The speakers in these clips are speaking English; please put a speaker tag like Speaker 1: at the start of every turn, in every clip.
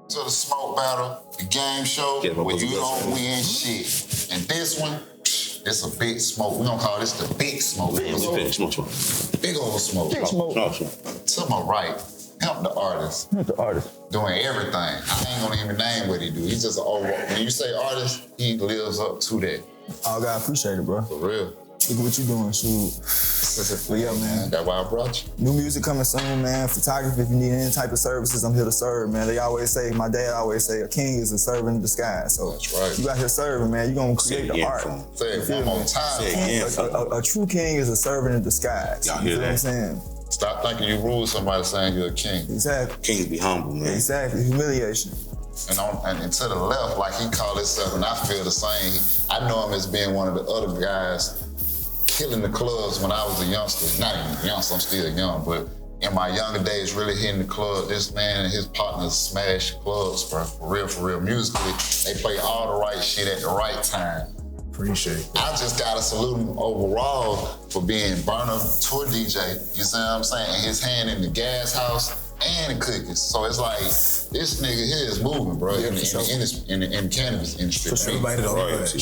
Speaker 1: to the smoke battle, the game show, where you don't win shit. And this one, it's a big smoke. We gonna call this the big smoke. Big smoke. Big old smoke. Big smoke. To my right, Hemp the artist.
Speaker 2: Hemp the artist.
Speaker 1: Doing everything. I ain't gonna even name what he do. He's just an overall. When you say artist, he lives up to that.
Speaker 2: Oh, God, I appreciate it, bro.
Speaker 1: For real.
Speaker 2: Look at what you doing, shoot. But yeah, man.
Speaker 1: That's why I brought you.
Speaker 2: New music coming soon, man. Photography, if you need any type of services, I'm here to serve, man. They always say, my dad always say, a king is a servant in disguise. So
Speaker 1: that's right.
Speaker 2: You out here serving, man. You gonna create the art.
Speaker 1: Say it one more time.
Speaker 2: A true king is a servant in disguise.
Speaker 3: Y'all hear that?
Speaker 2: You know what I'm saying?
Speaker 1: Stop thinking you rule somebody saying you're a king.
Speaker 2: Exactly.
Speaker 3: Kings be humble, man.
Speaker 2: Exactly. Humiliation.
Speaker 1: And to the left, like he called himself, and I feel the same. I know him as being one of the other guys killing the clubs when I was a youngster. Not even a youngster, I'm still young, but in my younger days, really hitting the club. This man and his partners smash clubs, bro. For real. Musically, they play all the right shit at the right time.
Speaker 4: Appreciate it.
Speaker 1: I just gotta salute him overall for being burner tour DJ. You see what I'm saying? And his hand in the gas house and the cookies. So it's like, this nigga here is moving, bro, in the cannabis industry.
Speaker 4: For everybody don't know that.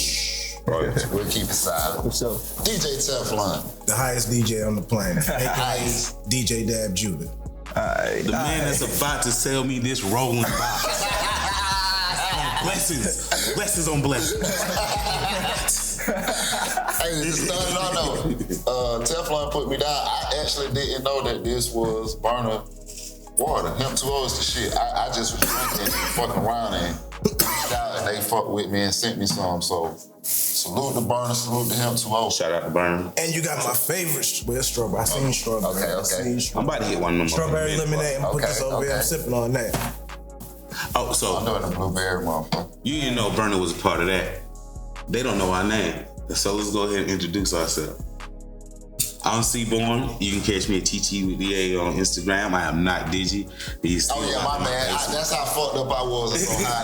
Speaker 1: Right. We'll keep it silent.
Speaker 2: For sure.
Speaker 1: DJ Tephlon.
Speaker 4: The highest DJ on the planet. AKA DJ Dab Judah.
Speaker 3: The man that's about to sell me this rolling box. Blessings on blessings.
Speaker 1: Hey, just started on though. Tephlon put me down. I actually didn't know that this was burner water. Hemp 2O is the shit. I just was drinking and fucking around and reached out and they fucked with me and sent me some. So salute the burner, salute the Hemp 2O.
Speaker 3: Shout out to Burner.
Speaker 4: And you got my favorite, strawberry. I seen strawberry.
Speaker 1: Okay.
Speaker 3: I'm about to hit one of them.
Speaker 4: Strawberry lemonade. I'm gonna put this over here. I'm sipping on that.
Speaker 3: Oh, so
Speaker 1: I'm doing the blueberry motherfucker.
Speaker 3: You didn't know Burner was a part of that. They don't know our name. So let's go ahead and introduce ourselves. I'm Seaborn. You can catch me at TT with DA on Instagram. I am not Digi.
Speaker 1: My bad. That's how fucked up I was. So I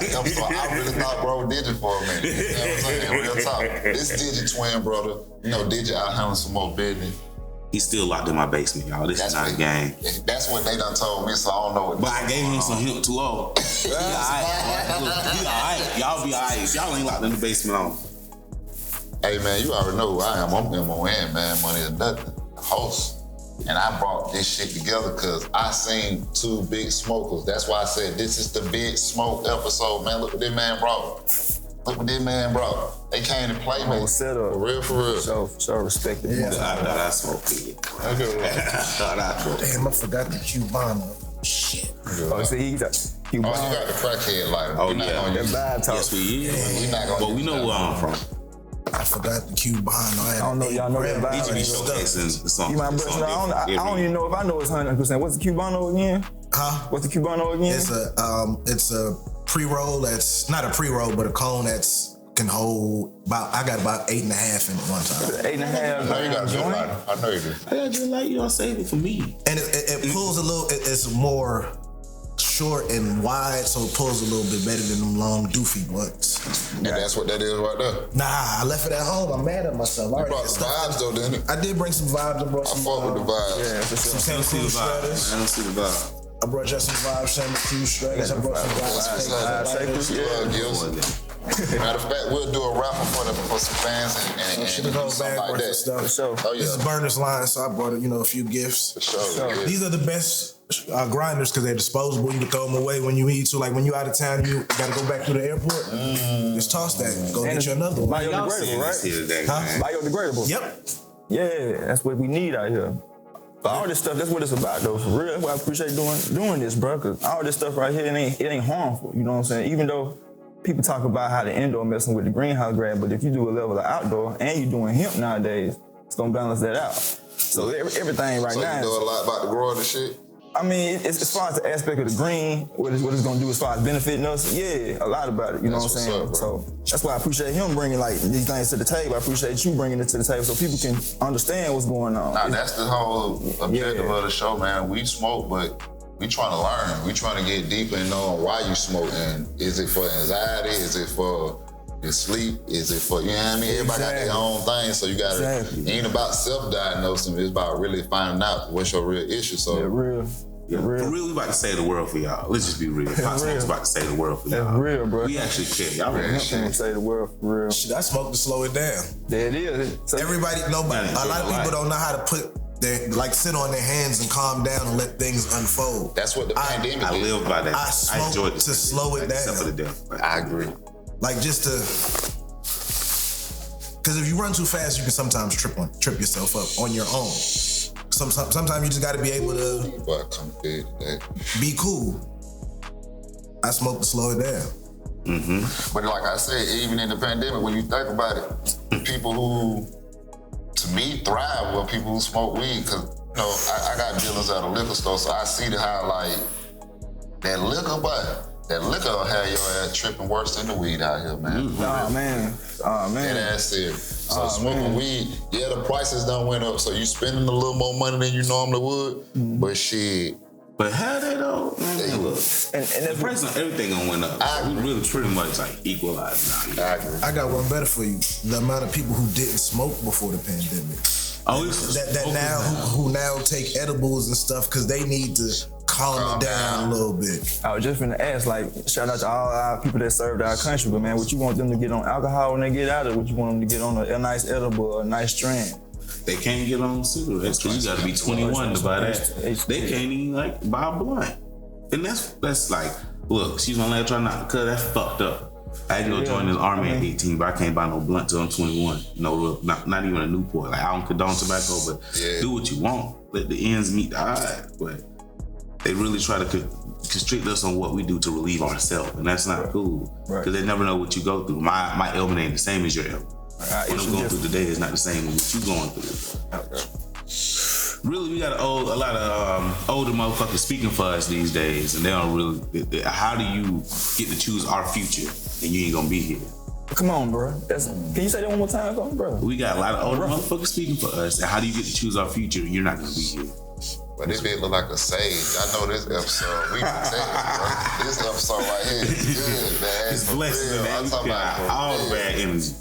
Speaker 1: really thought bro Digi for a minute. You know what I'm saying? Real talk. This Digi twin brother. You know, Digi out handling some more business.
Speaker 3: He's still locked in my basement, y'all. This is not a game.
Speaker 1: That's what they done told me, so I don't know what.
Speaker 3: But I gave him some Hemp 2O. He all right. Y'all be all right. If y'all ain't locked in the basement on.
Speaker 1: Hey man, you already know who I am. I'm MON, man. Money is nothing. Host. And I brought this shit together because I seen two big smokers. That's why I said this is the big smoke episode, man. Look what this man brought. They came to play, man.
Speaker 2: Set up.
Speaker 1: For real.
Speaker 2: So respect it.
Speaker 3: I thought I smoked it.
Speaker 4: Damn, I forgot the Cubano. Shit.
Speaker 2: Oh, see, you got
Speaker 1: you got the crackhead lighter.
Speaker 3: Oh, yeah.
Speaker 2: That vibe talk.
Speaker 3: Yes, we is.
Speaker 1: Yeah.
Speaker 3: But we know where I'm from.
Speaker 4: I forgot the Cubano.
Speaker 2: I don't know, y'all know that vibe. I don't even know if I know it's 100%. What's the Cubano again?
Speaker 4: Huh?
Speaker 2: What's the Cubano again?
Speaker 4: It's a pre-roll that's not a pre-roll, but a cone that's can hold about. I got about 8.5 in it one time.
Speaker 2: 8.5.
Speaker 1: I know you got a good lighter. I know you do.
Speaker 3: I got just like you don't save it for me.
Speaker 4: And it pulls a little. It's more short and wide, so it pulls a little bit better than them long doofy blunts.
Speaker 1: And that's what that is right there.
Speaker 4: Nah, I left it at home. I'm mad at myself.
Speaker 1: You brought the vibes though, didn't it?
Speaker 4: I did bring some vibes. I brought some.
Speaker 1: I fuck with the vibes.
Speaker 2: Yeah, for sure.
Speaker 4: Some Santa Cruz shredders.
Speaker 3: I don't see the vibe.
Speaker 4: I brought you some vibes, Santa Cruz shredders. I brought some vibes.
Speaker 1: Matter of fact, we'll do a raffle for some fans and something like that.
Speaker 4: Stuff.
Speaker 2: Sure.
Speaker 1: Oh, yeah.
Speaker 4: This is Burner's line, so I brought a few gifts.
Speaker 1: For sure. Yeah.
Speaker 4: These are the best grinders because they're disposable. You can throw them away when you need to. Like when you out of town, you gotta go back to the airport. Just toss that. Go get you another one.
Speaker 2: Biodegradable, right? Biodegradable.
Speaker 4: Yep.
Speaker 2: Yeah, that's what we need out here. But all this stuff, that's what it's about though, for real. That's why I appreciate doing this, bro, because all this stuff right here, it ain't harmful, you know what I'm saying? Even though people talk about how the indoor messing with the greenhouse grad, but if you do a level of outdoor and you're doing hemp nowadays, it's gonna balance that out. So everything right now.
Speaker 1: So you know a lot about the growing and shit?
Speaker 2: I mean, as far as the aspect of the green, what it's gonna do as far as benefiting us, yeah, a lot about it, you know what I'm saying?
Speaker 1: Up,
Speaker 2: so that's why I appreciate him bringing like these things to the table. I appreciate you bringing it to the table so people can understand what's going on.
Speaker 1: Nah, that's the whole objective of the show, man. We smoke, but we trying to learn. We trying to get deeper and know why you smoke. And is it for anxiety? Is it for your sleep? Is it for, you know what I mean? Everybody got their own thing, so you gotta, it ain't about self-diagnosing, it's about really finding out what's your real issue. So
Speaker 2: real.
Speaker 3: Yeah. For real, we about to save the world for y'all. Let's just be real. Pop Smoke's about to save the world for y'all.
Speaker 2: That's real, bro.
Speaker 3: We actually care. Y'all
Speaker 2: Hemp gonna save the world for real.
Speaker 4: Shit, I smoke to slow it down.
Speaker 2: There it is. So,
Speaker 4: Nobody, a lot of people don't know how to sit on their hands and calm down and let things unfold.
Speaker 1: That's what the pandemic did.
Speaker 3: I live by that.
Speaker 4: I smoke
Speaker 3: enjoyed
Speaker 4: to slow it down.
Speaker 3: Except for the death.
Speaker 1: I agree.
Speaker 4: Like just to, because if you run too fast, you can sometimes trip yourself up on your own. Sometimes you just got to be able to be cool. I smoke to slow it down.
Speaker 1: Mm-hmm. But like I said, even in the pandemic, when you think about it, people who, to me, thrive were people who smoke weed. Cause I got dealings at a liquor store, so I see how like that liquor will have your ass tripping worse than the weed out here, man.
Speaker 2: Oh man.
Speaker 1: That ass serious. So smoking weed, the prices done went up, so you spending a little more money than you normally would. But shit.
Speaker 3: But how they though? Man, look.
Speaker 2: And
Speaker 3: the price on everything gonna went up. We really pretty much like equalized now.
Speaker 1: I agree.
Speaker 4: I got one better for you. The amount of people who didn't smoke before the pandemic. Who now take edibles and stuff because they need to calm it down a little bit.
Speaker 2: I was just finna ask, like, shout out to all our people that served our country, but man, what you want them to get on alcohol when they get out of it? What you want them to get on a nice edible, a nice strand?
Speaker 3: They can't get on cigarettes. You gotta be 21 to buy that. They can't even like buy a blunt. And that's like, look, she's gonna let her try not to cut. That's fucked up. I had to go join this army at 18, but I can't buy no blunt till I'm 21. No, not even a Newport. Like, I don't condone tobacco, but do what you want. Let the ends meet the eye. But they really try to constrict us on what we do to relieve ourselves, and that's not cool. Because they never know what you go through. My ailment ain't the same as your ailment. What I'm going through today is not the same as what you going through. Really, we got a lot of older motherfuckers speaking for us these days, and they don't really. How do you get to choose our future and you ain't gonna be here?
Speaker 2: Come on, bro. Can you say that one more time for me, bro?
Speaker 3: We got a lot of older motherfuckers speaking for us, and how do you get to choose our future and you're not gonna be here?
Speaker 1: But this bitch look like a sage. I know this episode. We protect it, bro. This episode right here is good, man.
Speaker 3: It's blessing, man. We got all the bad energy.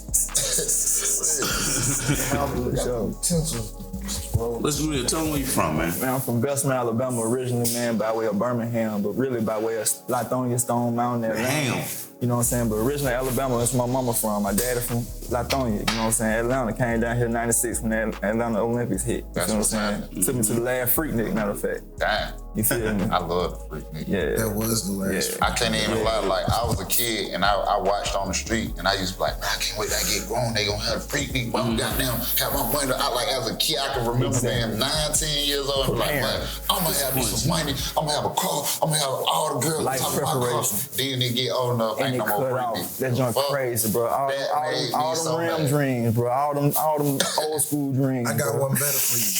Speaker 3: Let's really tell them where you from, man.
Speaker 2: Man, I'm from Bessemer, Alabama, originally, man, by way of Birmingham, but really by way of Lithonia, Stone Mountain, Atlanta. You know what I'm saying? But originally Alabama, that's where my mama from. My daddy from Lithonia, you know what I'm saying? Atlanta came down here in '96 when the Atlanta Olympics hit. You know what I'm saying? Took me to the last Freaknik, matter of fact.
Speaker 1: Damn.
Speaker 2: You feel me?
Speaker 1: I love the Freaknik.
Speaker 2: Yeah.
Speaker 4: That was the last.
Speaker 1: I can't even lie. Like, I was a kid and I watched on the street and I used to be like, man, I can't wait till I get grown. They gonna have the Freaknik. But I'm goddamn have my money. Like, as a kid, I can remember being 9, 10 years old and be like, man, I'm gonna have me some money. I'm gonna have a car. I'm gonna have all the girls
Speaker 2: Life
Speaker 1: talking about cars. Then they get old enough, ain't no more Freaknik.
Speaker 2: That joint crazy, bro. All them rim dreams, bro. All them old school dreams.
Speaker 4: I got one better for you.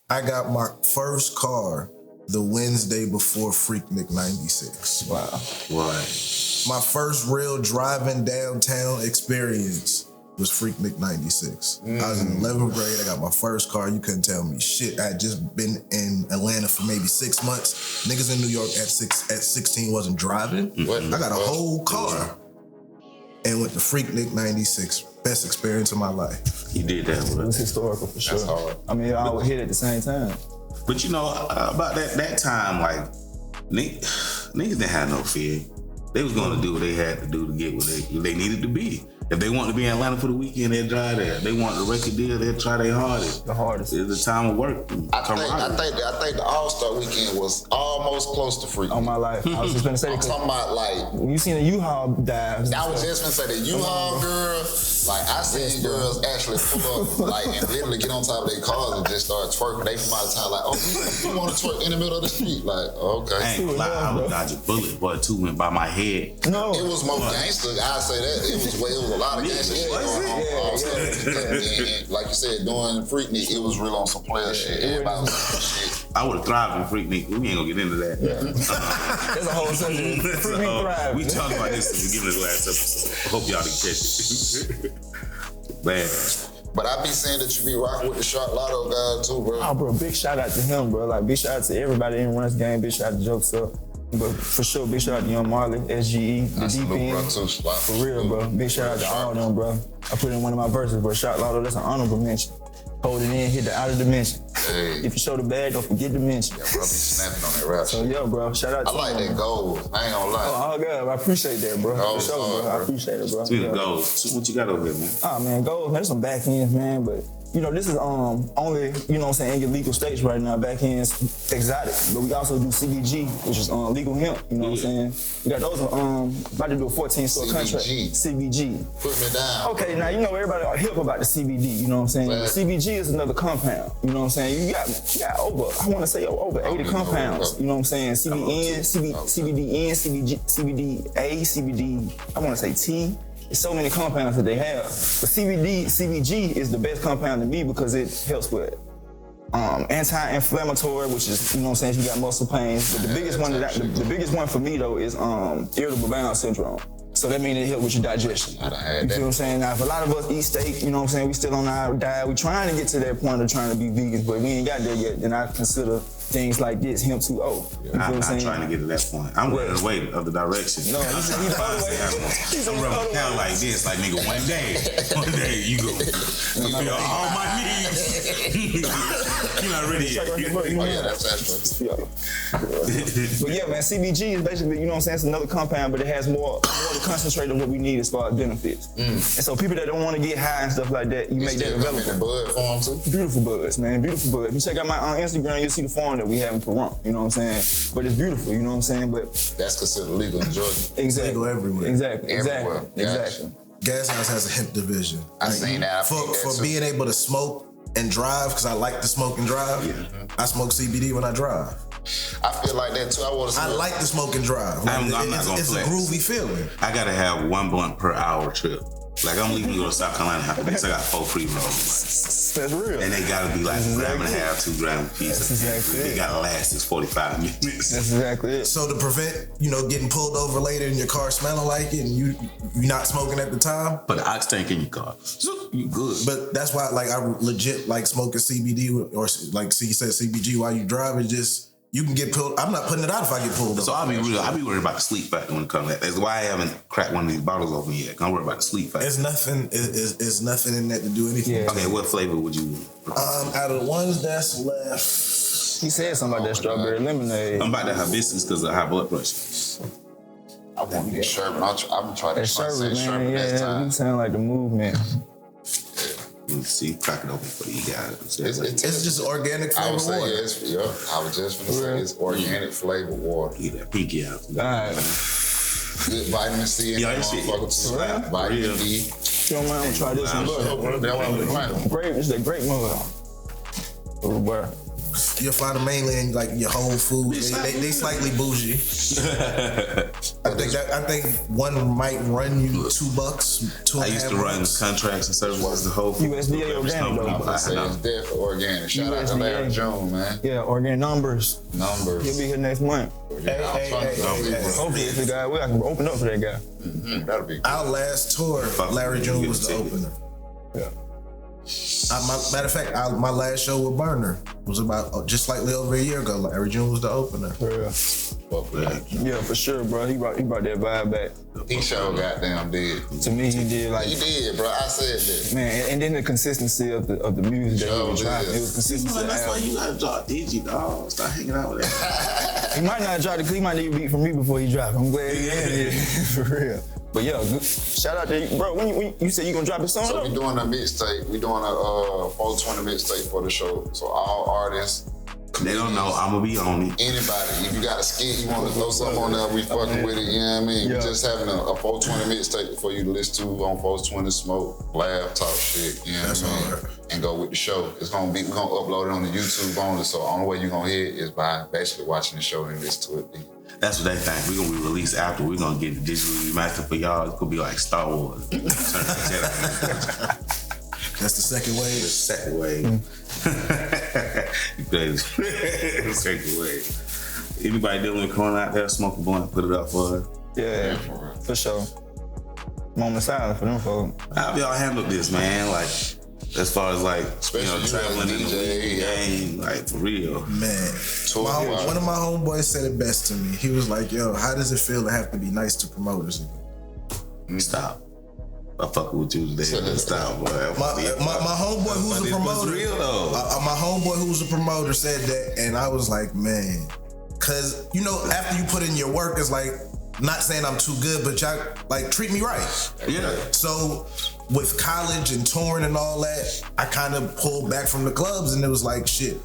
Speaker 4: I got my first car the Wednesday before Freaknik '96.
Speaker 2: Wow.
Speaker 3: What?
Speaker 4: My first real driving downtown experience was Freaknik '96. I was in 11th grade. I got my first car. You couldn't tell me shit. I had just been in Atlanta for maybe 6 months. Niggas in New York at 16 wasn't driving. I got a whole car and went to Freaknik '96. Best experience of my life.
Speaker 3: He did that.
Speaker 2: It was historical for sure.
Speaker 1: That's hard.
Speaker 2: I mean, I would hit at the same time.
Speaker 3: But you know, about that time, like, niggas didn't have no fear. They was gonna do what they had to do to get where they needed to be. If they wanted to be in Atlanta for the weekend, they'd drive there. If they wanted a record deal, they'd try their hardest.
Speaker 2: The hardest.
Speaker 3: It's the time of work.
Speaker 1: I think the All-Star weekend was almost close to Freaknik.
Speaker 2: On my life. I was just gonna say
Speaker 1: I'm talking about like,
Speaker 2: you seen the U-Haul dives.
Speaker 1: I was just gonna say the U-Haul girl. Like, I seen girls actually pull up, like, and literally get on top of their cars and just start twerking. They from out of town, like, oh, you want to twerk in the middle of the street? Like, okay.
Speaker 3: I ain't lie, I would dodge a bullet, but two went by my head.
Speaker 2: No.
Speaker 1: It was more gangster. I say that. It was a lot of gangster shit going on. And like you said, during Freaknik, it was real on some player shit. Everybody was on some shit.
Speaker 3: I would have thrived in Freaknik. We ain't gonna get into that.
Speaker 2: There's a whole subject. Freaknik thrive.
Speaker 3: We talked about this at the beginning of the last episode. I hope y'all didn't catch it. Man.
Speaker 1: But I be saying that you be rocking with the Shark Lotto guy too, bro.
Speaker 2: Oh, bro, big shout out to him, bro. Like, big shout out to everybody in Runs Game. Big shout out to Jokes Up. But for sure, big shout out to Young Marley, SGE, the DPN. For real, bro. Big shout out to all of them, bro. I put in one of my verses, bro. Shark Lotto, that's an honorable mention. Hold it in, hit the outer dimension.
Speaker 1: Hey.
Speaker 2: If you show the bag, don't forget to mention.
Speaker 1: Yeah, bro, be snapping on that rap
Speaker 2: So
Speaker 1: shit.
Speaker 2: yeah, bro, shout out
Speaker 1: I
Speaker 2: to
Speaker 1: like
Speaker 2: him.
Speaker 1: that gold. I ain't gonna lie.
Speaker 2: Oh, God, I appreciate that, bro.
Speaker 1: Gold
Speaker 2: For sure,
Speaker 1: hard,
Speaker 2: bro. I
Speaker 1: bro.
Speaker 2: appreciate it, bro.
Speaker 3: Speaking of
Speaker 2: Yeah.
Speaker 3: goals, what you got over here, man?
Speaker 2: Oh man, goals, man, there's some back ends, man, but you know, this is only, you know what I'm saying, in your legal states right now, back ends exotic. But we also do CBG, which is legal hemp, you know what I'm saying? We got those about to do a 14-store contract. CBG.
Speaker 1: Put me down.
Speaker 2: Okay, now you know everybody are hip about the CBD, you know what I'm saying?
Speaker 1: Right.
Speaker 2: The CBG is another compound, you know what I'm saying? You got over, I wanna say over 80 compounds, you know what I'm saying? CBN, CBDN, CBDA, CBD, I wanna say T. There's so many compounds that they have. But CBG is the best compound to me because it helps with anti-inflammatory, which is, you know what I'm saying, if you got muscle pains. But the biggest one the biggest one for me though is irritable bowel syndrome. So that means it helps with your digestion. You feel what I'm saying? Now, if a lot of us eat steak, you know what I'm saying, we still on our diet, we trying to get to that point of trying to be vegans, but we ain't got there yet, then I consider things like this hemp 2.0. You feel what I'm saying?
Speaker 3: I'm trying to get to that point. I'm running away the other direction.
Speaker 2: No, he's on the way.
Speaker 3: I'm running down like this, like nigga, one day you go. You feel all my needs. You're not ready yet.
Speaker 1: Oh yeah, that's true.
Speaker 2: But yeah, man, CBG is basically, you know what I'm saying, it's another compound, but it has more to concentrate on what we need as far as benefits. And so people that don't want to get high and stuff like that, you make that
Speaker 1: available. In the
Speaker 2: available.
Speaker 1: bud form too?
Speaker 2: Beautiful buds, man, beautiful buds. If you check out my Instagram, you'll see the form that we have in Pahrump, you know what I'm saying? But it's beautiful, you know what I'm saying? But
Speaker 1: That's considered legal in Georgia.
Speaker 2: exactly.
Speaker 4: Legal everywhere.
Speaker 2: Exactly.
Speaker 1: Everywhere.
Speaker 2: Exactly.
Speaker 4: Gas House has a hemp division.
Speaker 1: I seen that. I
Speaker 4: For
Speaker 1: peeped that too.
Speaker 4: being able to smoke and drive, because I like to smoke and drive, I smoke CBD when I drive.
Speaker 1: I feel like that too.
Speaker 4: I like to smoke and drive. Like,
Speaker 3: I'm not gonna
Speaker 4: it's a
Speaker 3: flex.
Speaker 4: groovy feeling.
Speaker 3: I gotta have 1 blunt per hour trip. Like I'm leaving to go to South Carolina, I guess I got 4 pre-rolls.
Speaker 2: That's real.
Speaker 3: And they gotta be like
Speaker 2: That's
Speaker 3: gram and a
Speaker 2: exactly
Speaker 3: half, 2 grams a piece.
Speaker 2: That's exactly
Speaker 3: They
Speaker 2: it.
Speaker 3: gotta last 45 minutes.
Speaker 2: That's exactly it.
Speaker 4: So to prevent, getting pulled over later and your car smelling like it and you not smoking at the time.
Speaker 3: Put an ox tank in your car. You good.
Speaker 4: But that's why like I legit like smoking CBD or like you said CBG while you drive. It's just you can get pulled. I'm not putting it out if I get pulled
Speaker 3: So
Speaker 4: over.
Speaker 3: I'll be real. I'll be worried about the sleep factor when it comes to that. That's why I haven't cracked one of these bottles open yet. I'm worried about the sleep factor.
Speaker 4: It's nothing. It's nothing in that to do anything.
Speaker 2: Yeah.
Speaker 3: Okay, what flavor would you?
Speaker 4: Out of the ones that's left,
Speaker 2: He said something about that strawberry lemonade.
Speaker 3: I'm about that hibiscus because of high blood pressure.
Speaker 1: I want that sherbet. I'm gonna try
Speaker 2: That
Speaker 1: that
Speaker 2: sherbet,
Speaker 1: sherbet
Speaker 2: man,
Speaker 1: next
Speaker 2: yeah,
Speaker 1: time.
Speaker 2: you sound like the movement.
Speaker 3: Let me see, crack it open for you guys.
Speaker 4: it's just organic
Speaker 1: I
Speaker 4: flavored
Speaker 1: would say
Speaker 4: water.
Speaker 1: I was just gonna say it's organic flavored water.
Speaker 3: Get that pinky out.
Speaker 2: All right.
Speaker 1: Good vitamin C in
Speaker 3: Yeah,
Speaker 1: that
Speaker 3: that shit.
Speaker 1: motherfucker too.
Speaker 2: Right.
Speaker 1: Vitamin
Speaker 3: Real.
Speaker 1: D.
Speaker 2: If you don't mind, I'm gonna try this one. Look.
Speaker 1: That's what I'm playing.
Speaker 2: Grape, it's that grape mug. Oh, boy.
Speaker 4: You'll find them mainly in like your Whole Foods. They slightly bougie. I think one might run you $2.
Speaker 3: I used to run contracts and services the whole
Speaker 2: USDA organic, though.
Speaker 1: I say it's definitely organic. Shout out to
Speaker 2: USDA.
Speaker 1: Larry June, man.
Speaker 2: Yeah, organic numbers. He'll
Speaker 1: Numbers.
Speaker 2: be here next month. Hopefully, if the guy will, I can open up for that guy.
Speaker 1: That'll be good.
Speaker 4: Our last tour, Larry June was the opener.
Speaker 2: Yeah.
Speaker 4: Matter of fact, my last show with Burner was about just slightly over a year ago. Larry June was the opener.
Speaker 2: For real.
Speaker 1: Fuck with that.
Speaker 2: Yeah, for sure, bro. He brought that vibe back.
Speaker 1: He sure goddamn did.
Speaker 2: To me, he did like
Speaker 1: He did, bro. I said that.
Speaker 2: man, and then the consistency of the music that he was
Speaker 1: Sure
Speaker 2: dropping.
Speaker 1: is.
Speaker 2: It was consistency.
Speaker 3: That's why
Speaker 2: album.
Speaker 3: you gotta drop Digi, dog. Start hanging out with that.
Speaker 2: He might not drop it because he might need a beat from me before he drop. I'm glad he did. For real. But yeah, good. Shout out to you, bro. When you said you gonna drop a song?
Speaker 1: So we doing a mixtape. We doing a 420 mixtape for the show. So all artists,
Speaker 3: They don't know. I'm gonna be on it.
Speaker 1: anybody, if you got a skit, you want to throw something on there, we fucking with it, you know what I mean?
Speaker 2: Yeah.
Speaker 1: We just having a 420 mixtape for you to listen to on 420, smoke, laugh, talk shit, you know what I mean?
Speaker 4: all right.
Speaker 1: And go with the show. We're gonna upload it on the YouTube only, so the only way you're gonna hear it is by basically watching the show and listen to it.
Speaker 3: That's what they think. We're gonna be released after. We're gonna get the digitally remastered for y'all. It's gonna be like Star Wars. Turn the Jedi.
Speaker 4: That's the second
Speaker 3: The
Speaker 4: wave.
Speaker 3: second wave. You play the second wave. Anybody dealing with corona out there, smoke a blunt, put it up for us.
Speaker 2: Yeah, for sure. Moment of silence for them folks.
Speaker 3: How have y'all handled this, man? Like, as far as like,
Speaker 1: Especially you
Speaker 3: traveling
Speaker 1: as
Speaker 3: in the
Speaker 1: DJ,
Speaker 3: weed
Speaker 1: yeah.
Speaker 3: game, like for real.
Speaker 4: Man,
Speaker 1: Tour.
Speaker 4: one of my homeboys said it best to me. He was like, yo, how does it feel to have to be nice to promoters?
Speaker 3: Stop. I fucking with you today. Stop, boy.
Speaker 4: My homeboy who's a promoter.
Speaker 3: Real though.
Speaker 4: My homeboy who's a promoter said that, and I was like, man, cause you know, after you put in your work, it's like, not saying I'm too good, but y'all like treat me right.
Speaker 3: Yeah.
Speaker 4: So with college and touring and all that, I kind of pulled back from the clubs, and it was like, shit.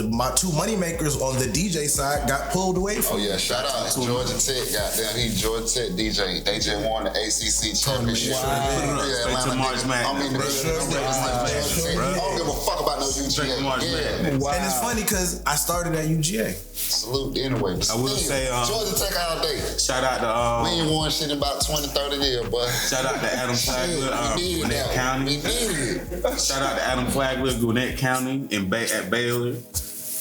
Speaker 4: My two money makers on the DJ side got pulled away from me.
Speaker 1: Oh yeah, shout out to Georgia Tech. Goddamn, he Georgia Tech DJ. They just won the ACC championship.
Speaker 3: Wow. Straight to March Madness.
Speaker 1: I don't give a fuck about no UGA. Yeah.
Speaker 2: Wow.
Speaker 4: And it's funny because I started at UGA.
Speaker 1: Salute anyway. But
Speaker 3: I will say,
Speaker 1: Georgia Tech all day.
Speaker 3: shout out to
Speaker 1: We ain't won shit in about 20, 30 years, boy.
Speaker 3: shout out to Adam Flagler, Gwinnett County.
Speaker 1: We needed it.
Speaker 3: Shout out to Adam Flagler, Gwinnett County, at Baylor.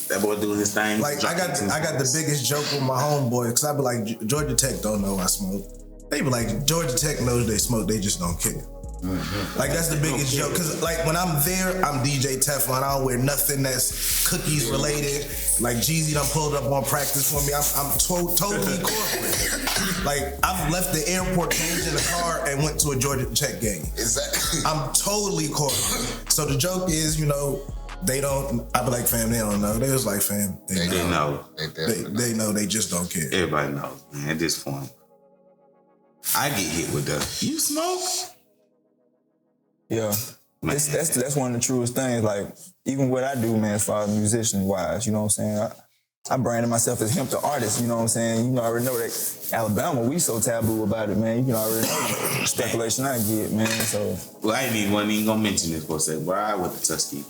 Speaker 3: That boy doing his thing.
Speaker 4: Like I got the biggest joke with my homeboy because I be like, Georgia Tech don't know I smoke. They be like, Georgia Tech knows they smoke, they just don't care. Mm-hmm. Like that's the biggest joke because like when I'm there, I'm DJ Tephlon. I don't wear nothing that's cookies related. Like Jeezy done pulled up on practice for me. I'm totally corporate. Like I've left the airport, changed in the car, and went to a Georgia Tech game.
Speaker 1: Exactly.
Speaker 4: I'm totally corporate. So the joke is, you know, they don't. I be like, fam, they don't know. They was like, fam,
Speaker 3: They know.
Speaker 4: They know. They just don't care.
Speaker 3: Everybody knows, man. At this point, I get hit with you smoke.
Speaker 2: Yeah. That's one of the truest things. Like, even what I do, man, as far as musician wise, you know what I'm saying? I branded myself as Hemp the artist, you know what I'm saying? You know, I already know that Alabama, we so taboo about it, man. You know, I already know the speculation I get, man. So,
Speaker 3: Well, I wasn't even gonna mention this for a second, but I went to Tuskegee.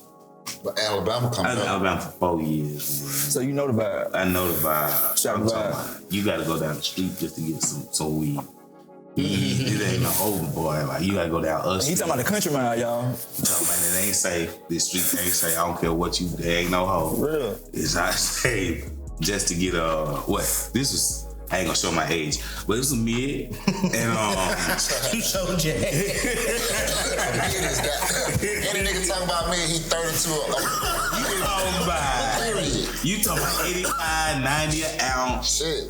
Speaker 1: But Alabama coming
Speaker 3: I was in
Speaker 1: up.
Speaker 3: Alabama for 4 years, man.
Speaker 2: so you know the vibe.
Speaker 3: I know the vibe.
Speaker 2: Shout
Speaker 3: I'm
Speaker 2: the
Speaker 3: talking
Speaker 2: vibe.
Speaker 3: about, you gotta go down the street just to get some weed. It ain't no old boy. Like, you gotta go down us.
Speaker 2: He talking about the country man, y'all.
Speaker 3: No, man, it ain't safe. This street ain't safe. I don't care what you, there ain't no hoe.
Speaker 2: Real.
Speaker 3: It's not safe just to get this was, I ain't gonna show my age, but it was a mid, and
Speaker 4: You showed your age.
Speaker 1: Any nigga talking about me, he 32.
Speaker 3: you talking about 85, 90 an ounce.
Speaker 1: Shit.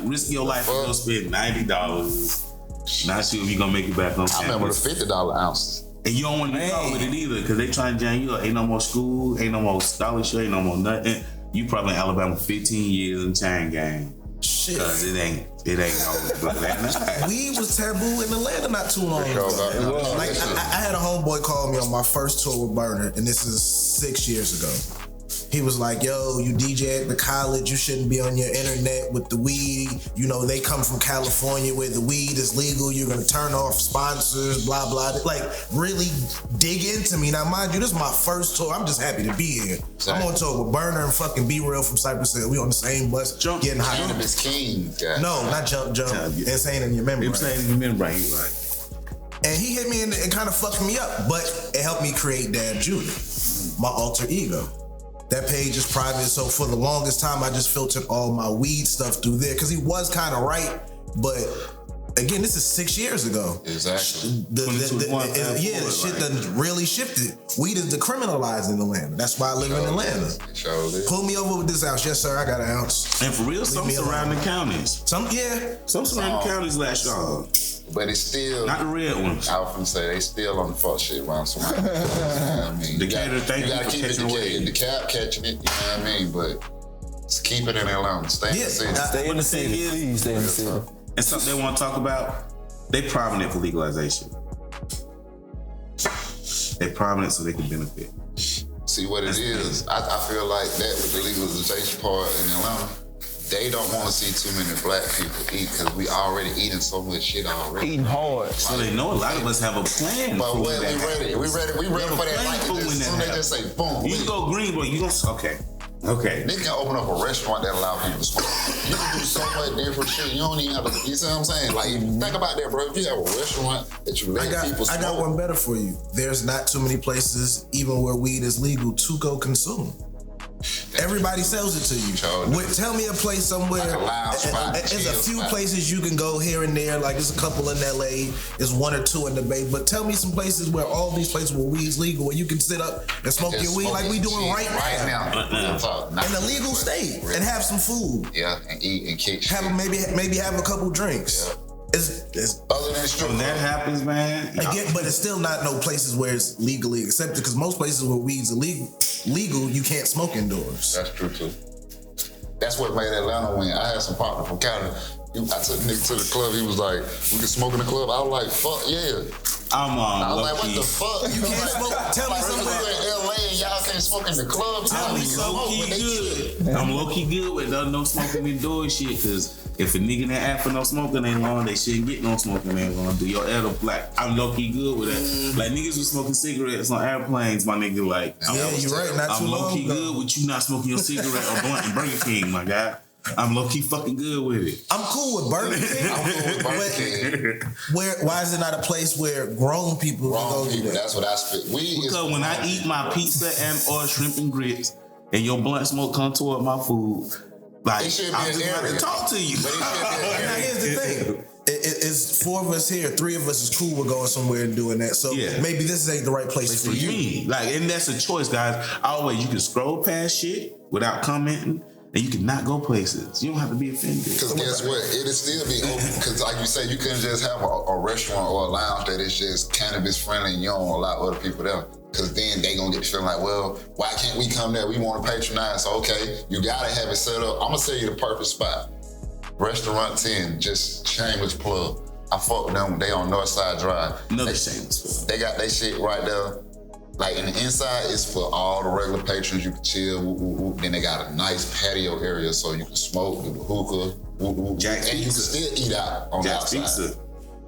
Speaker 3: Risk your life to go spend $90. Not sure if you gonna make it back on
Speaker 1: I remember the
Speaker 3: campus.
Speaker 1: $50 ounces.
Speaker 3: And you don't want to go with it either, because they trying to jam you up. Ain't no more school, ain't no more scholarship, ain't no more nothing. You probably in Alabama 15 years in chain gang.
Speaker 4: Shit.
Speaker 3: Cause it ain't always like that.
Speaker 4: Weed was taboo in Atlanta not too long ago. Like I had a homeboy call me on my first tour with Burner, and this is 6 years ago. He was like, yo, you DJ at the college, you shouldn't be on your internet with the weed. You know, they come from California where the weed is legal. You're gonna turn off sponsors, blah, blah. Like, really dig into me. Now, mind you, this is my first tour. I'm just happy to be here. I'm on tour with Burner and fucking Be Real from Cypress Hill. We on the same bus, getting high.
Speaker 1: Cannabis King. God.
Speaker 4: No, not Jump. Insane in your memory.
Speaker 3: Insane in your memory, right?
Speaker 4: And he hit me and it kind of fucked me up, but it helped me create Dab Junior, my alter ego. That page is private, so for the longest time, I just filtered all my weed stuff through there, because he was kind of right, but again, this is 6 years ago.
Speaker 1: Exactly.
Speaker 4: The shit done really shifted. Weed is decriminalized in Atlanta. That's why I live in Atlanta. Pull me over with this ounce. Yes, sir, I got an ounce.
Speaker 3: And for real, some surrounding counties.
Speaker 4: Some
Speaker 3: surrounding counties latch on.
Speaker 1: But it's still
Speaker 3: not the red ones.
Speaker 1: I often say they still on the fuck shit around somebody. You know what I mean?
Speaker 3: Decatur, thank you
Speaker 1: gotta
Speaker 3: for
Speaker 1: keep it
Speaker 3: catching away.
Speaker 1: the cap catching it, you know what I mean? But just keep it in Atlanta. Stay in the city.
Speaker 2: Stay in the city. Please stay in the city.
Speaker 3: And something they want to talk about, they prominent for legalization. They prominent so they can benefit.
Speaker 1: See what it is? I feel like that with the legalization part in Atlanta, they don't want to see too many black people eat, because we already eating so much shit already.
Speaker 2: Eating hard.
Speaker 3: So they know a lot of us have a plan.
Speaker 1: But we ready for that. Like, as soon as they say boom.
Speaker 3: You can go green, but you gonna okay.
Speaker 1: Nigga can open up a restaurant that allow people to smoke. You can do so much different shit. You don't even have to, you see what I'm saying? Like, think about that, bro. If you have a restaurant that you let people smoke.
Speaker 4: I got one better for you. There's not too many places, even where weed is legal, to go consume. Everybody sells it to you. Tell me a place somewhere.
Speaker 1: Like a lounge spot,
Speaker 4: there's a few places you can go here and there. Like there's a couple in LA. There's one or two in the Bay. But tell me some places where all these places where weed's legal, where you can sit up and smoke your weed like we doing right now. In a legal state, and have some food.
Speaker 1: Yeah, and eat and kick.
Speaker 4: Maybe have a couple drinks.
Speaker 1: Yeah.
Speaker 4: It's
Speaker 1: other than strip
Speaker 3: When that happens, man.
Speaker 4: again, but it's still not no places where it's legally accepted. Because most places where weed's legal, you can't smoke indoors.
Speaker 1: That's true too. That's what made Atlanta win. I had some partner from Canada. I took nigga to the club. He was like, "We can smoke in the club." I was like, "Fuck yeah!" I was like, "What the fuck?
Speaker 4: You can't smoke. Tell me something.
Speaker 1: In LA and y'all can't smoke in the club. Tell me
Speaker 3: low-key good. I'm low-key good with no smoking indoors shit, cause if a nigga that ask for no smoking ain't long, they shouldn't get no smoking ain't long. Do your edible, like, I'm low-key good with that. Like, niggas was smoking cigarettes on airplanes, my nigga, like,
Speaker 4: You're right, not too
Speaker 3: I'm
Speaker 4: long
Speaker 3: low-key
Speaker 4: ago.
Speaker 3: good with you not smoking your cigarette or blunt in Burger King, my guy. I'm low-key fucking good with it.
Speaker 4: I'm cool with Burger King.
Speaker 1: I'm cool with Burger King.
Speaker 4: Why is it not a place where grown people can go do that?
Speaker 1: That's what I spit.
Speaker 3: Because when I eat my pizza and or shrimp and grits, and your blunt smoke come toward my food, like,
Speaker 1: It should be
Speaker 3: I'm
Speaker 1: an
Speaker 3: just about
Speaker 1: area.
Speaker 3: to talk to you.
Speaker 1: But it should be an
Speaker 4: Now
Speaker 1: area.
Speaker 4: here's the thing. It's 4 of us here. 3 of us is cool with going somewhere and doing that. So
Speaker 3: Yeah.
Speaker 4: maybe this ain't the right place for you.
Speaker 3: Me. Like, and that's a choice, guys. Always, you can scroll past shit without commenting, and you can not go places. You don't have to be offended.
Speaker 1: Because guess what? It'll still be open. Because like you say, you couldn't just have a restaurant or a lounge that is just cannabis friendly and you don't allow other people there. Because then they gonna get the feeling like, well, why can't we come there? We want to patronize. So okay, you gotta have it set up. I'm gonna tell you the perfect spot. Restaurant 10, just shameless plug. I fuck with them. They on Northside Drive.
Speaker 3: Another shameless plug.
Speaker 1: They got their shit right there. Like, in the inside, it's for all the regular patrons. You can chill. Woo, woo, woo. Then they got a nice patio area so you can smoke, do the hookah, woo, woo,
Speaker 3: Jack's
Speaker 1: and you can
Speaker 3: Pizza.
Speaker 1: still eat out on
Speaker 3: Jack's
Speaker 1: the outside.
Speaker 3: Pizza.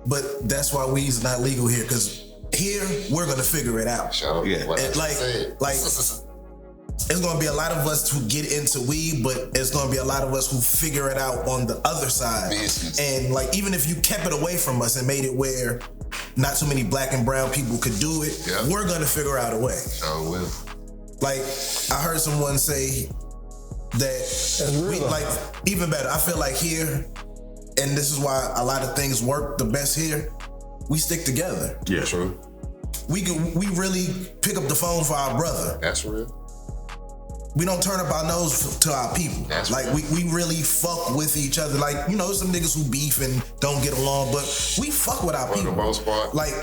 Speaker 4: But that's why weed's not legal here. Because here, we're going to figure it out.
Speaker 1: Sure.
Speaker 3: Yeah.
Speaker 1: What I
Speaker 4: And like,
Speaker 1: said.
Speaker 4: it's gonna be a lot of us who get into weed, but it's gonna be a lot of us who figure it out on the other side.
Speaker 1: Business.
Speaker 4: And like, even if you kept it away from us and made it where not too many black and brown people could do it,
Speaker 1: Yeah.
Speaker 4: we're gonna figure out a way.
Speaker 1: Sure will.
Speaker 4: Like, I heard someone say that we, like, even better, I feel like here, and this is why a lot of things work the best here, we stick together.
Speaker 3: Yeah.
Speaker 1: True.
Speaker 4: We really pick up the phone for our brother.
Speaker 1: That's real.
Speaker 4: We don't turn up our nose to our people.
Speaker 1: That's
Speaker 4: like,
Speaker 1: right.
Speaker 4: we really fuck with each other. Like, you know, some niggas who beef and don't get along, but we fuck with our
Speaker 1: For
Speaker 4: people.
Speaker 1: the most part.
Speaker 4: Like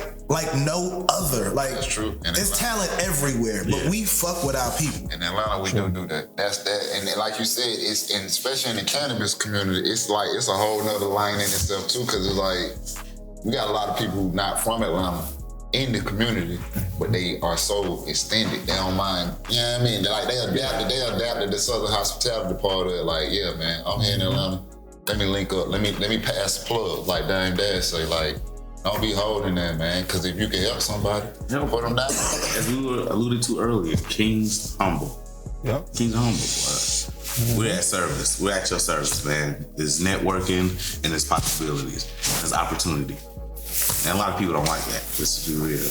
Speaker 4: no other. Like,
Speaker 1: That's true. And
Speaker 4: there's
Speaker 1: it's
Speaker 4: talent everywhere, but
Speaker 3: Yeah.
Speaker 4: we fuck with our people.
Speaker 1: In Atlanta, we do that. That's that. And like you said, it's, and especially in the cannabis community, it's like, it's a whole nother line in itself too, because it's like, we got a lot of people who not from Atlanta in the community, but they are so extended. They don't mind. You know what I mean? Like, they adapted the Southern hospitality part of it. Like, yeah, man, I'm here in Atlanta. Let me link up. Let me pass the plug. Like Dame Dash say, like, don't be holding that, man. Because if you can help somebody, put them down.
Speaker 3: As we were alluded to earlier, King's Humble.
Speaker 2: Yep.
Speaker 3: King's Humble. We're at service. We're at your service, man. There's networking and there's possibilities. There's opportunity. And a lot of people don't like that. Let's be real.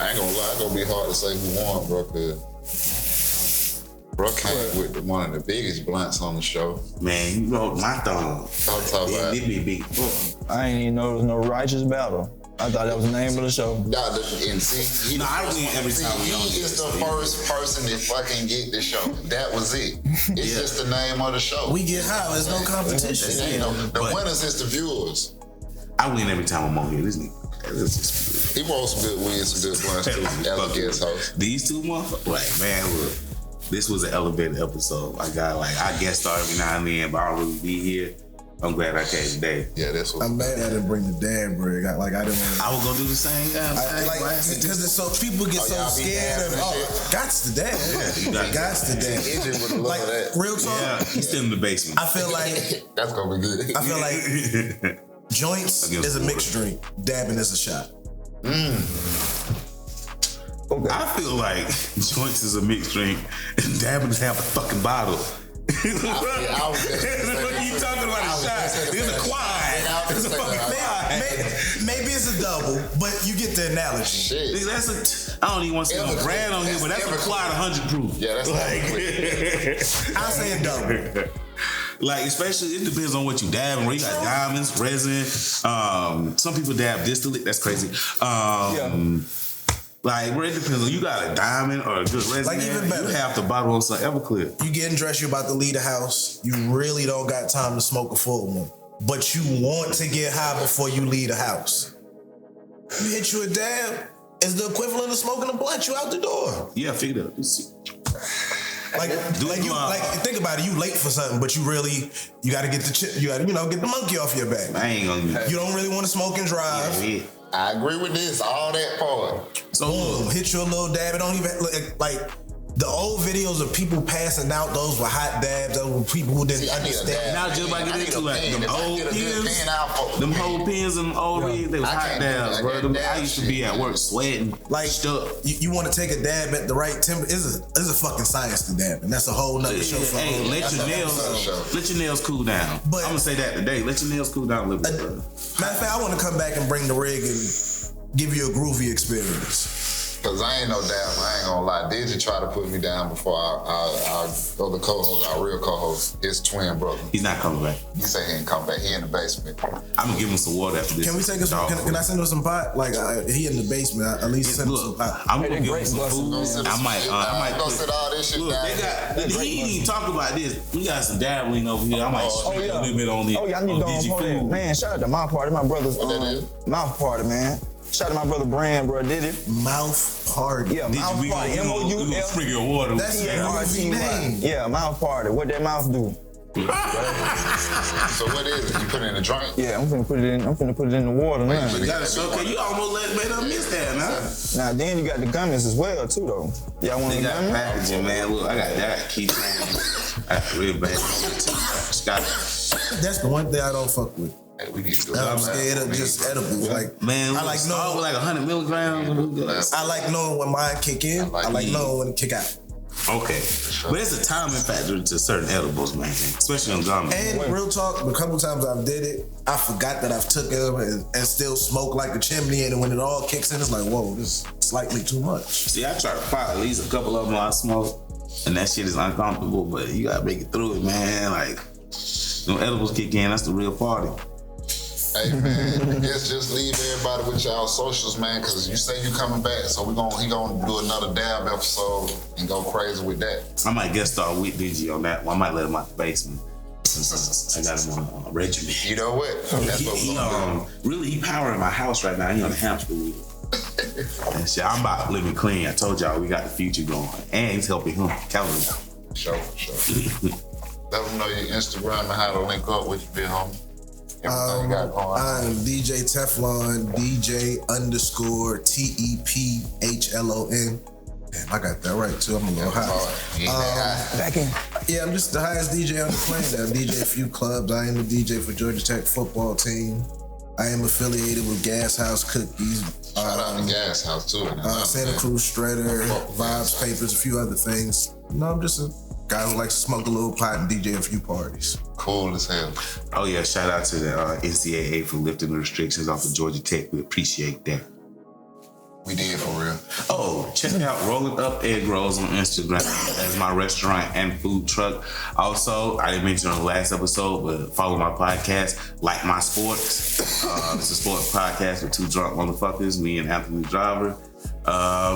Speaker 1: I ain't gonna lie, it's gonna be hard to say who won, bro, because bro came with one of the biggest blunts on the show.
Speaker 3: Man, you wrote my thumb.
Speaker 1: I'll talk about
Speaker 3: It
Speaker 1: it.
Speaker 3: be a big
Speaker 2: I ain't even know there was no righteous battle. I thought that was the name of the show.
Speaker 1: Nah, and see,
Speaker 3: No, I win every time we on
Speaker 1: he
Speaker 3: this.
Speaker 1: is the first person to fucking get the show. That was it. It's just the name of the show.
Speaker 4: We get high, there's no competition.
Speaker 1: It ain't no, the
Speaker 3: But-
Speaker 1: winners is the viewers.
Speaker 3: I win every time I'm on here. This nigga. Let's just
Speaker 1: He rolled some good weed, some good blunts too. As a guest host.
Speaker 3: These two motherfuckers, like, man, look, this was an elevated episode. I guest star every now and then, but I don't really be here. I'm glad I came today.
Speaker 1: Yeah, that's what.
Speaker 4: I'm mad I didn't bring the dad break. I didn't want
Speaker 3: I was gonna do the same.
Speaker 4: because it's so people get so
Speaker 1: y'all be
Speaker 4: scared of
Speaker 1: dabbing and
Speaker 4: gots to dad.
Speaker 3: you got
Speaker 4: Gots to dad.
Speaker 1: Egypt would love
Speaker 4: Like,
Speaker 1: that.
Speaker 4: real talk.
Speaker 3: Yeah, he's still in the basement.
Speaker 4: I feel like
Speaker 1: That's gonna be good.
Speaker 4: joints
Speaker 3: Against
Speaker 4: is a
Speaker 3: the
Speaker 4: mixed drink. Dabbing is a shot.
Speaker 3: I feel like joints is a mixed drink and dabbing is half a fucking bottle.
Speaker 1: I was just gonna
Speaker 3: What are you talking about? A shot? It's a quad. It's a fucking quad.
Speaker 4: Maybe it's a double, but you get the analogy.
Speaker 1: Shit.
Speaker 3: Nigga, that's I don't even want to say no brand on here, but that's a quad 100 proof.
Speaker 1: Yeah, that's like.
Speaker 4: I'll say a double.
Speaker 3: Like, especially, it depends on what you dabbing. Where you got diamonds, resin. Some people dab distillate. That's crazy. Like, where it depends on, you got a diamond or a good resin.
Speaker 4: Like, even better.
Speaker 3: You have to bottle on some Everclear.
Speaker 4: You getting dressed, you're about to leave the house. You really don't got time to smoke a full one. but you want to get high before you leave the house. You hit you a dab, it's the equivalent of smoking a blunt. You out the door.
Speaker 3: Yeah, figure it out.
Speaker 4: Think about it. You late for something, but you got to get the chip. You got to get the monkey off your back.
Speaker 3: I ain't gonna.
Speaker 4: You don't really want to smoke and drive.
Speaker 3: Yeah.
Speaker 1: I agree with this. All that part.
Speaker 4: So boom, hit you a little dab. It don't even like the old videos of people passing out. Those were hot dabs. Those were people who didn't understand.
Speaker 3: Now just like get into like them old pins, them whole pins and old reeds, they was hot dabs, bro. I used to be at work sweating,
Speaker 4: like stuck. You want to take a dab at the right temper? It's a fucking science to dab, and that's a whole nother show.
Speaker 3: Hey, let your nails cool down. But I'm gonna say that today. Let your nails cool down a little bit, bro.
Speaker 4: Matter of fact, I want to come back and bring the rig and give you a groovy experience.
Speaker 1: Cause I ain't no damn, I ain't gonna lie. Did you try to put me down before our other co-host, our real co-host, his twin brother?
Speaker 3: He's not coming back.
Speaker 1: He said he ain't come back. He in the basement.
Speaker 3: I'm gonna give him some water after this.
Speaker 4: Can we take us? Can I send him some pot? Like he in the basement. At least send him some pot.
Speaker 3: I'm gonna give him some food. I might
Speaker 1: go sit all this shit down.
Speaker 3: He ain't even talk about this. We got some dabbling over here. I might shoot a little bit on the.
Speaker 2: Oh yeah, I need to go on food. Man, shout out to my party, my brother's mouth party, man. Shout out to my brother Brand, bro. Did it?
Speaker 4: Mouth party.
Speaker 2: Yeah, mouth party.
Speaker 3: M-O-U-L. Sprinkle your water.
Speaker 4: That's your name.
Speaker 2: Yeah, mouth party. What that mouth do?
Speaker 1: So what is it? You put it in a drink?
Speaker 2: Yeah, I'm finna put it in the water now.
Speaker 3: Okay, you almost made us miss that, man.
Speaker 2: Now then you got the gummies as well too though. Y'all want the gummies?
Speaker 3: Packaging, man. Look, I got that keychain. I got real bad.
Speaker 4: That's the one thing I don't fuck with.
Speaker 1: We need to go
Speaker 4: I'm scared of just edibles. Like,
Speaker 3: man,
Speaker 4: I like knowing
Speaker 3: with like 100 milligrams.
Speaker 4: I like knowing when mine kick in. I like knowing when it kick out.
Speaker 3: Okay, but it's a timing factor to certain edibles, man, especially on gummies.
Speaker 4: And real talk, the couple times I've did it, I forgot that I've took it and still smoke like a chimney. And when it all kicks in, it's like, whoa, this is slightly too much.
Speaker 3: See, I try to pop at least a couple of them while I smoke, and that shit is uncomfortable. But you gotta make it through it, man. Like, when edibles kick in, that's the real party.
Speaker 1: Hey man, I guess just leave everybody with y'all socials, man, cause you say you coming back, so he gonna do another dab episode and go crazy with that.
Speaker 3: I might guest star with DG on that one. I might let him out the basement. I got him on a regimen.
Speaker 1: You know what? That's what we're gonna do.
Speaker 3: Really, he powering my house right now. He on the Hemp with it. And shit, I'm about to live it clean. I told y'all we got the future going, and he's helping him. Calvin.
Speaker 1: Sure. Let them know your Instagram and how to link up with you, big homie. Everything you got going on.
Speaker 4: I'm DJ Tephlon, DJ_TEPHLON. Damn, I got that right too. I'm a little high.
Speaker 2: Back in.
Speaker 4: Yeah, I'm just the highest DJ on the planet. I DJ a few clubs. I am the DJ for Georgia Tech football team. I am affiliated with Gas House Cookies.
Speaker 1: Shout out to Gas House too.
Speaker 4: Santa Cruz Shredder, Vibes Papers, a few other things. No, I'm just a guy who likes to smoke a little pot and DJ a few parties.
Speaker 1: Cool as hell.
Speaker 3: Oh yeah, shout out to the NCAA for lifting the restrictions off of Georgia Tech. We appreciate that.
Speaker 1: We did for real.
Speaker 3: Oh, check out Rolling Up Egg Rolls on Instagram. That's my restaurant and food truck. Also, I didn't mention on the last episode, but follow my podcast, Like My Sports. It's a sports podcast with two drunk motherfuckers, me and Anthony Driver.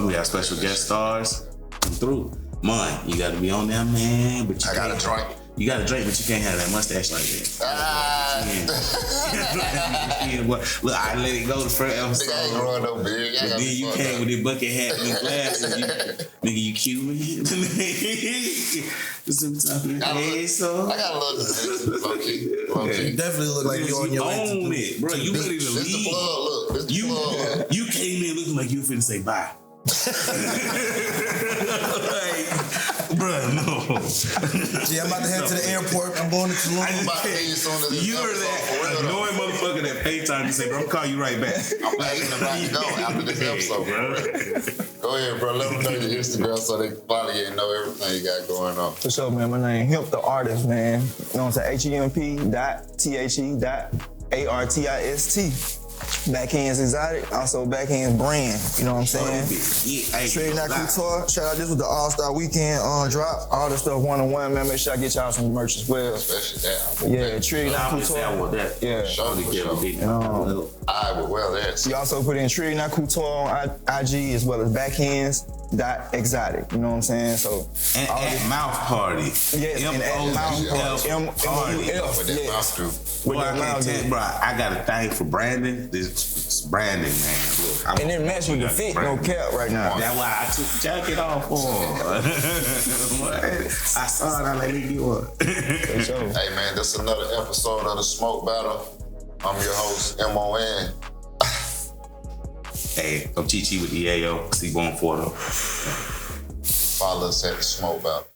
Speaker 3: We have special guest stars. Come through. Mine, you gotta be on there, man. But
Speaker 1: I got a drink.
Speaker 3: You got to drink, but you can't have that mustache like that. Look, I let it go the first episode.
Speaker 1: I ain't growing no beard.
Speaker 3: But then you came with the bucket hat and the glasses. Nigga, you cute, man.
Speaker 1: I got a little low-key.
Speaker 4: Definitely look like you on your way.
Speaker 3: Own it, bro. You ready to leave.
Speaker 1: This the plug, look. This the plug.
Speaker 3: You came in looking like you were finna say bye. Bruh, no.
Speaker 4: Yeah, I'm about to head to the airport. I'm going to Tulum.
Speaker 3: You are that annoying motherfucker that pay time to say, bro, I'll call you right back.
Speaker 1: I'm actually about to go after this episode, bro. Go ahead, bro. Let them know your Instagram so they can follow you and know everything you got going on.
Speaker 2: For sure, man. My name Hemp the Artist, man. You know what I'm saying? HEMP.THE.ARTIST. Backhands Exotic, also Backhands Brand. You know what I'm saying? Trade Not Couture. Shout out, this was the All-Star Weekend drop. All the stuff one-on-one, man. Make sure I get y'all some merch as well.
Speaker 1: Especially that.
Speaker 2: Yeah, Trade Not Couture.
Speaker 3: I want that.
Speaker 2: Yeah.
Speaker 1: I would well that.
Speaker 2: You also put in Trade Not Couture on IG as well as Backhands. Dot Exotic, you know what I'm saying? So
Speaker 3: and at Mouth Party.
Speaker 2: Yes, and at Mouth Party.
Speaker 1: With that mouth too.
Speaker 3: Boy, I can't tell you, bro. I got a thing for Brandon. This Brandon, man. Look,
Speaker 2: And it matched with the fit, no cap right now.
Speaker 3: That's why I took the jacket off for him. I saw it, I let me get one.
Speaker 1: Hey man, this is another episode of the Smoke Battle. I'm your host, MON.
Speaker 3: Hey, I'm Chi with the AO. C-Bone Forto.
Speaker 1: Follow us at the Smoke Battle.